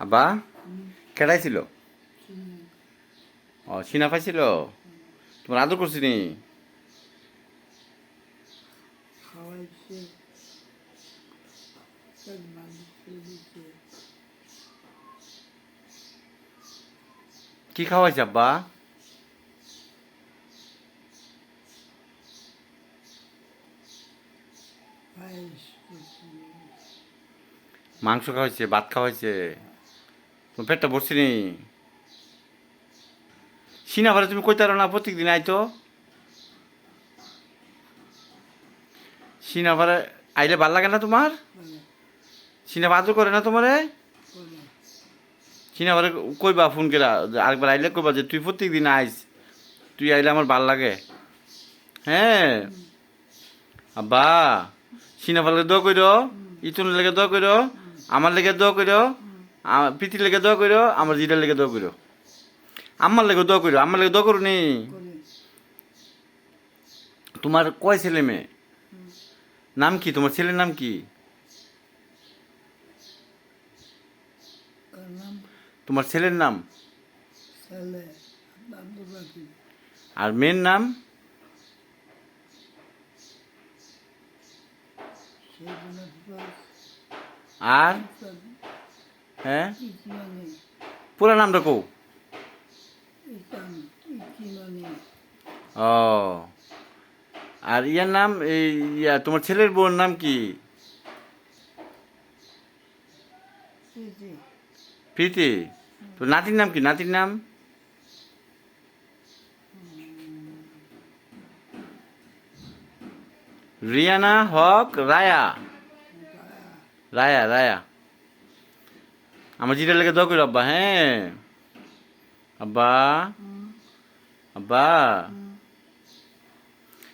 আব্বা কেডাইছিল? ও সিনা পাইছিল? তোমার আদর করছি নি? খাওয়াইছে, মালিশ করে দিচ্ছে, কি খাওয়াইছে আব্বা? পায়েস করছে, মাংস খাওয়াইছে, ভাত খাওয়াইছে, তোমার পেটটা ভরছি নি? সিনা ভাড়া তুমি কইতে পারো না প্রত্যেকদিন আইতো? সিনা ভাড়া আইলে ভাল লাগে না তোমার? মানে সিনা আদর করে না তোমারে? করে সিনা ভাড়া কইবা ফোন করে আরেকবার আইলে কইবা যে তুই প্রত্যেকদিন আইস, তুই আইলে আমার ভাল লাগে। হ্যাঁ আব্বা, সিনা ভাড়া দোয়া কইরো, ইতুনের লেগে দোয়া কইরো, আমার লেগে দোয়া কইরো, প্রীতির লেগে দোয়া কইরো, আমার জিডার লেগে দোয়া কইরো, আম্মার লেগে দোয়া কইরো, আমার লেগে দোয়া করো নি। করে তোমার কয় ছেলে মেয়ে? নাম কি তোমার ছেলের নাম কি? কার নাম তোমার ছেলের নাম ছেলে আব্দুল রাকিব, আর মেয়ের নাম? সেই জন্য আর হ্যাঁ ইকিমানি, পুরা নামটা কও। ইকিমানি, ও, আর ইয়ার নাম এই তোমার ছেলের বউর নাম কি? প্রীতি, প্রীতি। তো নাতির নাম কি? নাতির নাম রিয়ানা হক রায়া। রায়া রায়া। আমার জিটা লেগে দোয়া করো আব্বা। হ্যাঁ আব্বা, আব্বা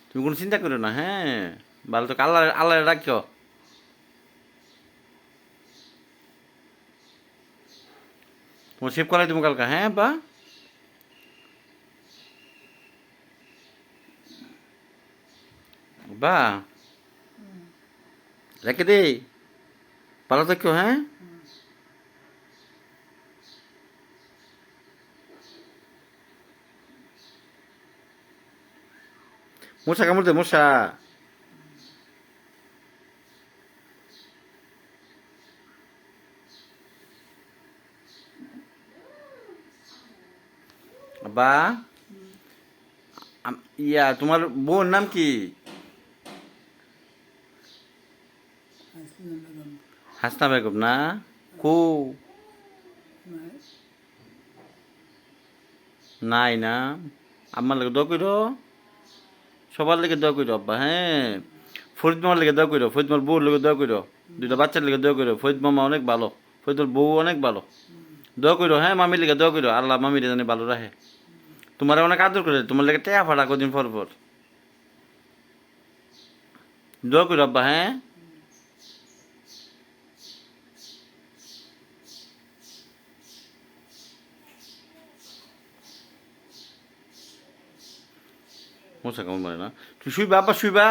তুমি কোনো চিন্তা করো না। হ্যাঁ ভালো তো আল্লাহ আল্লাহ রাখো। তোমার সেভ করাই তুমি কালকা। হ্যাঁ আব্বা, আব্বা রেখে দে, ভালো থাকো। হ্যাঁ মশা কামড় দে, মশা। আব্বা তোমার বউর নাম কি? হাসিনা বেগম, হাসনা বেগম না? কো নাই নাই না? আমার লেগে দোয়া করো, সবার লেগে দোয়া করো আব্বা। হ্যাঁ ফরিদ মামার লেগে দোয়া করো, ফরিদ মামার বউর লেগে দোয়া করো, দুইটা বাচ্চার লেগে দোয়া করো। ফরিদ মামা অনেক ভালো, ফরিদ মামার বউ অনেক ভালো। দোয়া করো। হ্যাঁ মামির লেগে দোয়া করো, আল্লাহ মামির জানি ভালো রাখে। তোমার অনেক আদর করে, তোমার লেগে টেয়া ফাড়া কদিন পর পর। দোয়া করো আব্বা। হ্যাঁ মশা কেমন মারে না? তুই শুইবা আব্বা, শুইবা?